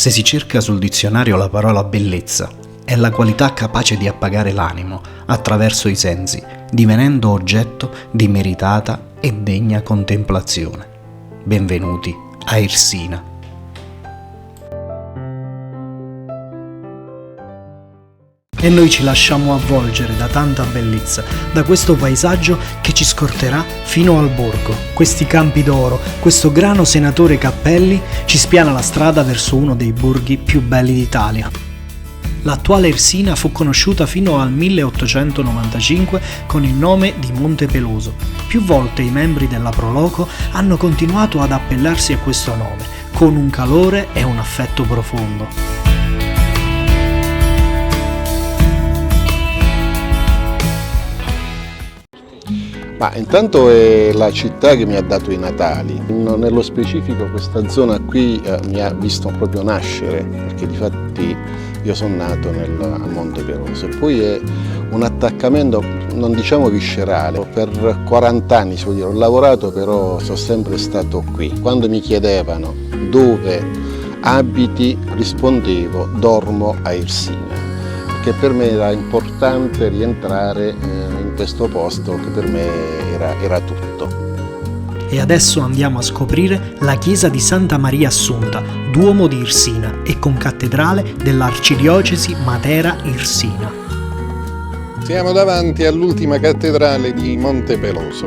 Se si cerca sul dizionario la parola bellezza, è la qualità capace di appagare l'animo attraverso i sensi, divenendo oggetto di meritata e degna contemplazione. Benvenuti a Irsina. E noi ci lasciamo avvolgere da tanta bellezza, da questo paesaggio che ci scorterà fino al borgo. Questi campi d'oro, questo grano senatore Cappelli ci spiana la strada verso uno dei borghi più belli d'Italia. L'attuale Irsina fu conosciuta fino al 1895 con il nome di Monte Peloso. Più volte i membri della Pro Loco hanno continuato ad appellarsi a questo nome, con un calore e un affetto profondo. Ma intanto è la città che mi ha dato i natali. Nello specifico questa zona qui mi ha visto proprio nascere, perché difatti io sono nato a Monte Peloso. E poi è un attaccamento, non diciamo viscerale, per 40 anni ho lavorato, però sono sempre stato qui. Quando mi chiedevano dove abiti, rispondevo dormo a Irsina, perché per me era importante rientrare in questo posto che per me era tutto. E adesso andiamo a scoprire la chiesa di Santa Maria Assunta, Duomo di Irsina e concattedrale dell'Arcidiocesi Matera-Irsina. Siamo davanti all'ultima cattedrale di Monte Peloso.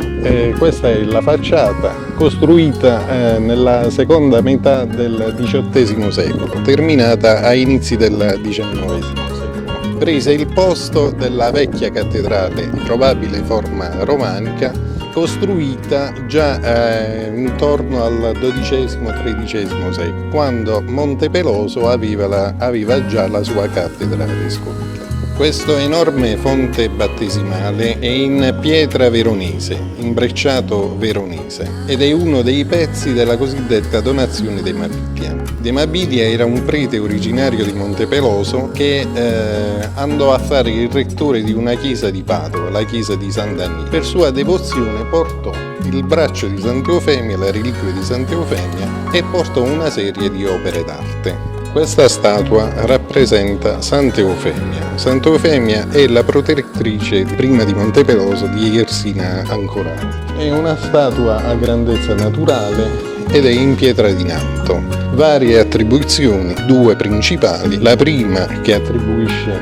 Questa è la facciata costruita nella seconda metà del XVIII secolo, terminata a inizi del XIX secolo. Prese il posto della vecchia cattedrale di probabile forma romanica, costruita già intorno al XII-XIII secolo, quando Monte Peloso aveva già la sua cattedrale scolpita. Questo enorme fonte battesimale è in pietra veronese, in brecciato veronese, ed è uno dei pezzi della cosiddetta donazione dei Mabilia. De Mabilia era un prete originario di Monte Peloso che andò a fare il rettore di una chiesa di Padova, la chiesa di Sant'Annino. Per sua devozione portò il braccio di Santa Eufemia, la reliquia di Santa Eufemia, e portò una serie di opere d'arte. Questa statua rappresenta Santa Eufemia. Santa Eufemia è la protettrice prima di Monte Peloso di Irsina Ancorata. È una statua a grandezza naturale ed è in pietra di Nanto. Varie attribuzioni, due principali. La prima che attribuisce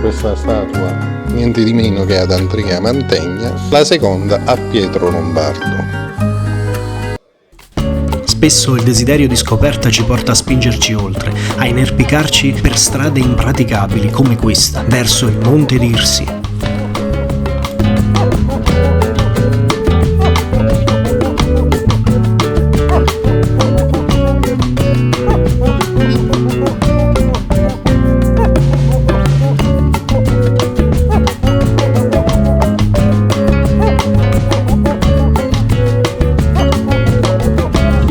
questa statua niente di meno che ad Andrea Mantegna, la seconda a Pietro Lombardo. Spesso il desiderio di scoperta ci porta a spingerci oltre, a inerpicarci per strade impraticabili come questa, verso il Monte di Irsina.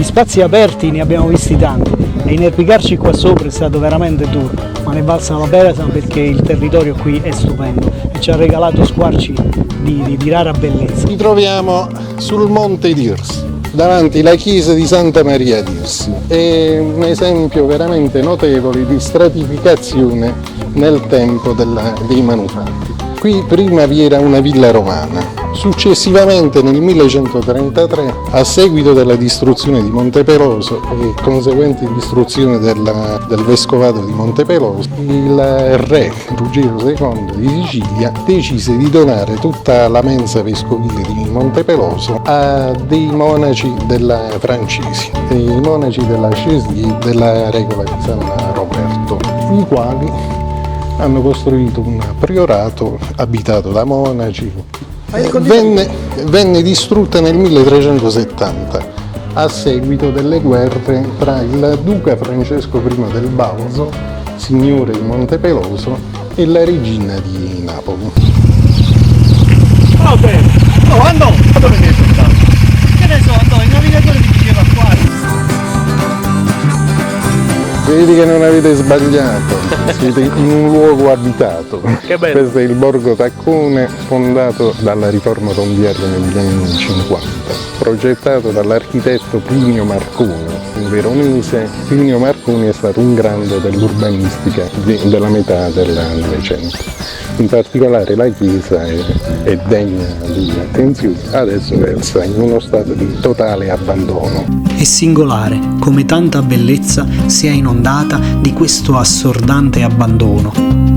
Spazi aperti ne abbiamo visti tanti e inerpicarci qua sopra è stato veramente duro, ma ne valsa la pena perché il territorio qui è stupendo e ci ha regalato squarci di rara bellezza. Ci troviamo sul Monte d'Irsi, davanti alla chiesa di Santa Maria d'Irsi. È un esempio veramente notevole di stratificazione nel tempo dei manufatti. Qui prima vi era una villa romana. Successivamente nel 1133, a seguito della distruzione di Monte Peloso e conseguente distruzione del vescovato di Monte Peloso, il re Ruggero II di Sicilia decise di donare tutta la mensa vescovile di Monte Peloso a dei monaci francesi, dei monaci della Cesie della Regola di San Roberto, i quali hanno costruito un priorato abitato da monaci. Venne distrutta nel 1370 a seguito delle guerre tra il duca Francesco I del Balzo, signore di Monte Peloso, e la regina di Napoli. Oh bene, andò, dove mi hai portato? Che ne so, andò, il navigatore mi diceva qua. Si vede che non avete sbagliato, siete in un luogo abitato. Che bello. Questo è il Borgo Taccone, fondato dalla riforma rondiaria negli anni 50, progettato dall'architetto Plinio Marconi, un veronese. Plinio Marconi è stato un grande dell'urbanistica della metà del Novecento. In particolare la chiesa è degna di attenzione, adesso versa in uno stato di totale abbandono. È singolare come tanta bellezza sia inondata di questo assordante abbandono.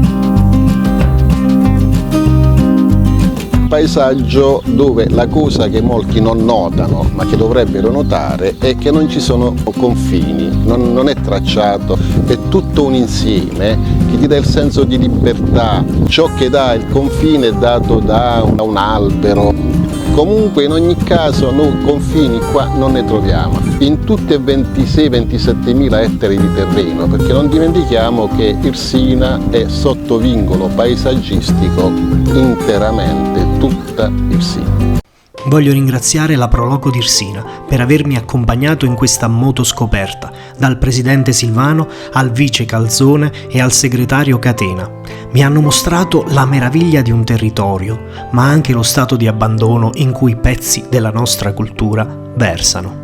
Paesaggio dove la cosa che molti non notano ma che dovrebbero notare è che non ci sono confini, non è tracciato, è tutto un insieme che ti dà il senso di libertà. Ciò che dà il confine è dato da un albero. Comunque in ogni caso noi confini qua non ne troviamo in tutti e 26-27 mila ettari di terreno, perché non dimentichiamo che Irsina è sotto vincolo paesaggistico interamente tutta Irsina. Voglio ringraziare la Proloco d'Irsina per avermi accompagnato in questa motoscoperta, dal presidente Silvano al vice Calzone e al segretario Catena. Mi hanno mostrato la meraviglia di un territorio, ma anche lo stato di abbandono in cui pezzi della nostra cultura versano.